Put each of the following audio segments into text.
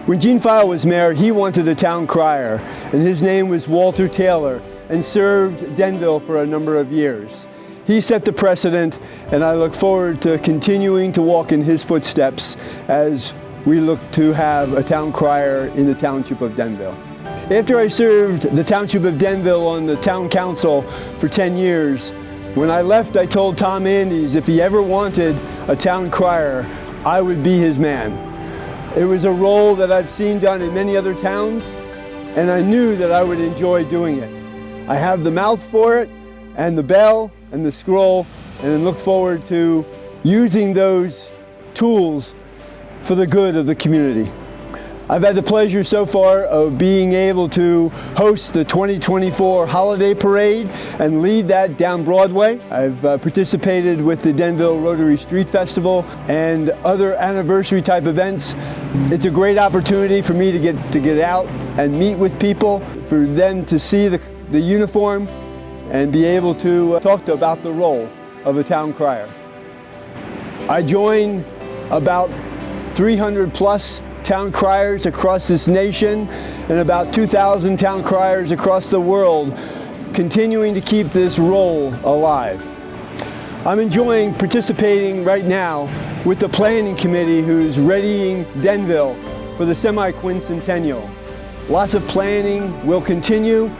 When Gene File was mayor, he wanted a town crier, and his name was Walter Taylor, and served Denville for a number of years. He set the precedent, and I look forward to continuing to walk in his footsteps as we look to have a town crier in the township of Denville. After I served the township of Denville on the town council for 10 years, when I left, I told Tom Andes if he ever wanted a town crier, I would be his man. It was a role that I've seen done in many other towns, and I knew that I would enjoy doing it. I have the mouth for it, and the bell, and the scroll, and look forward to using those tools for the good of the community. I've had the pleasure so far of being able to host the 2024 Holiday Parade and lead that down Broadway. I've participated with the Denville Rotary Street Festival and other anniversary type events. It's a great opportunity for me to get out and meet with people, for them to see the uniform and be able to talk about the role of a town crier. I join about 300 plus town criers across this nation and about 2,000 town criers across the world, continuing to keep this role alive. I'm enjoying participating right now with the planning committee who's readying Denville for the semi-quincentennial. Lots of planning will continue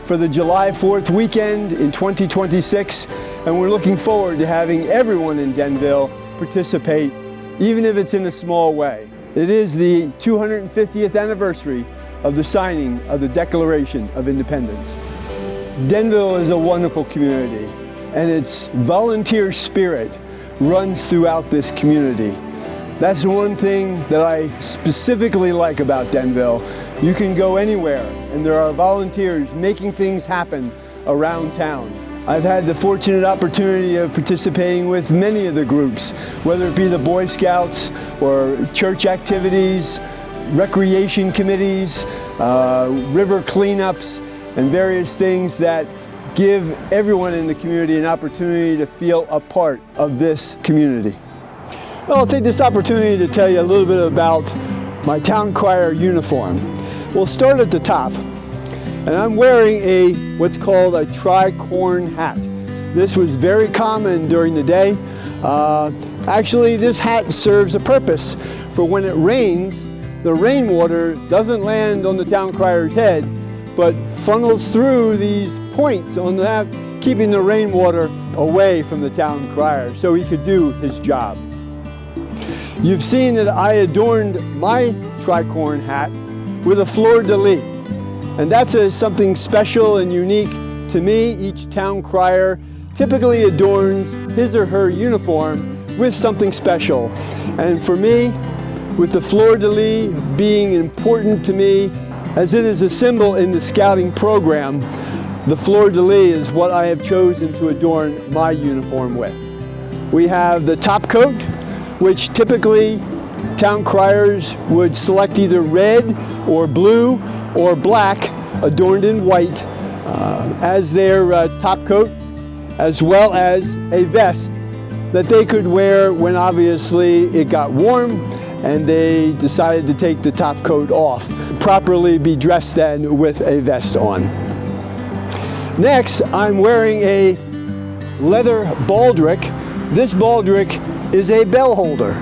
for the July 4th weekend in 2026, and we're looking forward to having everyone in Denville participate, even if it's in a small way. It is the 250th anniversary of the signing of the Declaration of Independence. Denville is a wonderful community, and its volunteer spirit runs throughout this community. That's one thing that I specifically like about Denville. You can go anywhere, and there are volunteers making things happen around town. I've had the fortunate opportunity of participating with many of the groups, whether it be the Boy Scouts or church activities, recreation committees, river cleanups, and various things that give everyone in the community an opportunity to feel a part of this community. Well, I'll take this opportunity to tell you a little bit about my town crier uniform. We'll start at the top. And I'm wearing what's called a tricorn hat. This was very common during the day. Actually, this hat serves a purpose for when it rains. The rainwater doesn't land on the town crier's head, but funnels through these points on the hat, keeping the rainwater away from the town crier so he could do his job. You've seen that I adorned my tricorn hat with a fleur-de-lis. And that's something special and unique to me. Each town crier typically adorns his or her uniform with something special. And for me, with the fleur-de-lis being important to me, as it is a symbol in the scouting program, the fleur-de-lis is what I have chosen to adorn my uniform with. We have the top coat, which typically town criers would select either red or blue or black, adorned in white, as their top coat, as well as a vest that they could wear when obviously it got warm and they decided to take the top coat off. Properly be dressed then with a vest on. Next, I'm wearing a leather baldric. This baldric is a bell holder.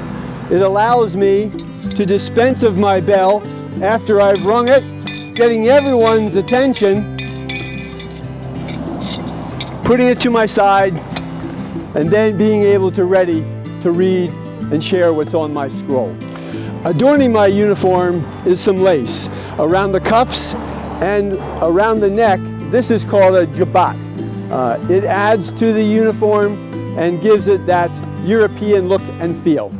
It allows me to dispense of my bell after I've rung it, getting everyone's attention, putting it to my side, and then being able to ready to read and share what's on my scroll. Adorning my uniform is some lace around the cuffs and around the neck. This is called a jabot. It adds to the uniform and gives it that European look and feel.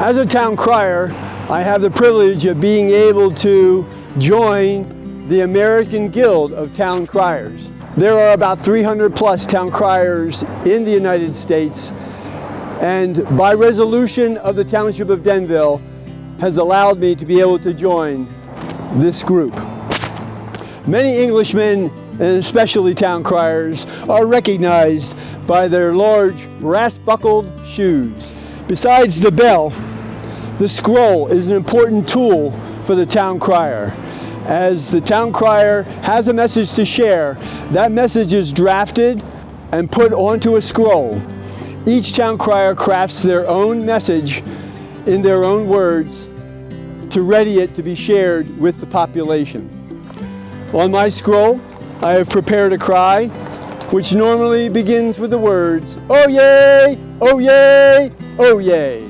As a town crier, I have the privilege of being able to join the American Guild of Town Criers. There are about 300 plus town criers in the United States, and by resolution of the Township of Denville has allowed me to be able to join this group. Many Englishmen, and especially town criers, are recognized by their large brass-buckled shoes. Besides the bell, the scroll is an important tool for the Town Crier. As the Town Crier has a message to share, that message is drafted and put onto a scroll. Each Town Crier crafts their own message in their own words to ready it to be shared with the population. On my scroll, I have prepared a cry, which normally begins with the words, "Oh yay! Oh yay! Oh yay!"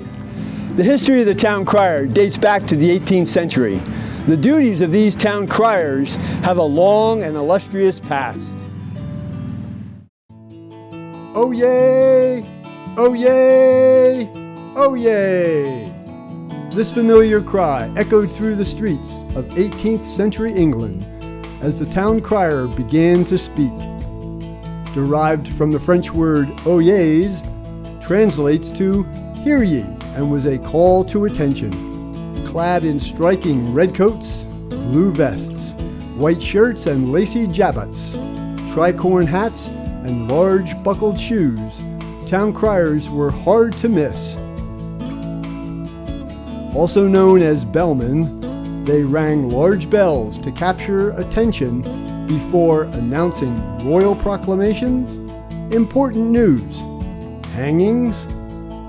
The history of the Town Crier dates back to the 18th century. The duties of these Town Criers have a long and illustrious past. Oh yay! Oh yay! Oh yay! This familiar cry echoed through the streets of 18th century England as the Town Crier began to speak. Derived from the French word oyez, translates to "hear ye," and was a call to attention. Clad in striking red coats, blue vests, white shirts and lacy jabots, tricorn hats, and large buckled shoes, Town Criers were hard to miss. Also known as bellmen, they rang large bells to capture attention before announcing royal proclamations, important news, hangings,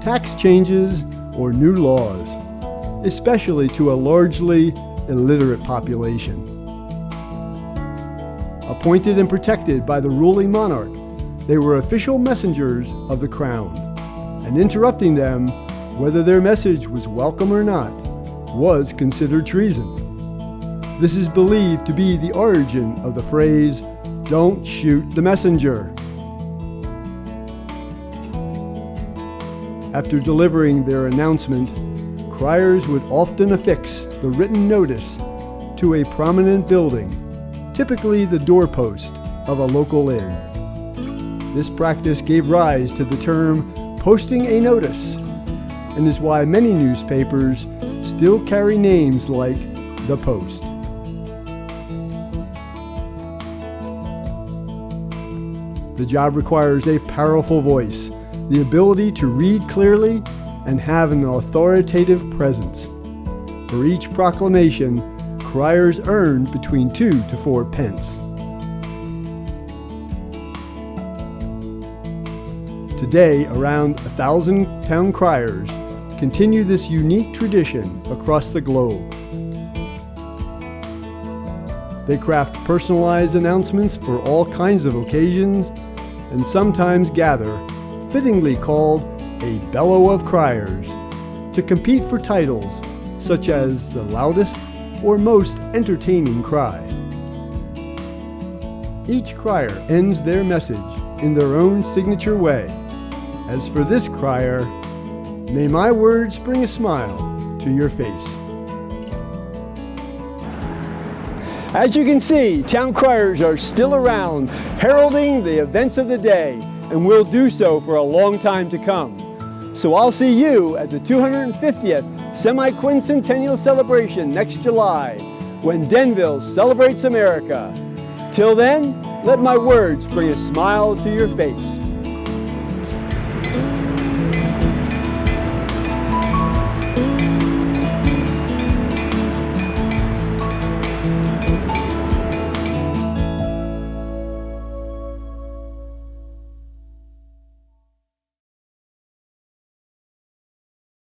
tax changes, or new laws, especially to a largely illiterate population. Appointed and protected by the ruling monarch, they were official messengers of the crown, and interrupting them, whether their message was welcome or not, was considered treason. This is believed to be the origin of the phrase, "Don't shoot the messenger." After delivering their announcement, criers would often affix the written notice to a prominent building, typically the doorpost of a local inn. This practice gave rise to the term "posting a notice," and is why many newspapers still carry names like the Post. The job requires a powerful voice, the ability to read clearly, and have an authoritative presence. For each proclamation, criers earned between 2 to 4 pence. Today, around 1,000 Town Criers continue this unique tradition across the globe. They craft personalized announcements for all kinds of occasions and sometimes gather, fittingly called a bellow of criers, to compete for titles such as the loudest or most entertaining cry. Each crier ends their message in their own signature way. As for this crier, may my words bring a smile to your face. As you can see, Town Criers are still around, heralding the events of the day, and will do so for a long time to come. So I'll see you at the 250th Semi-Quincentennial Celebration next July, when Denville celebrates America. Till then, let my words bring a smile to your face.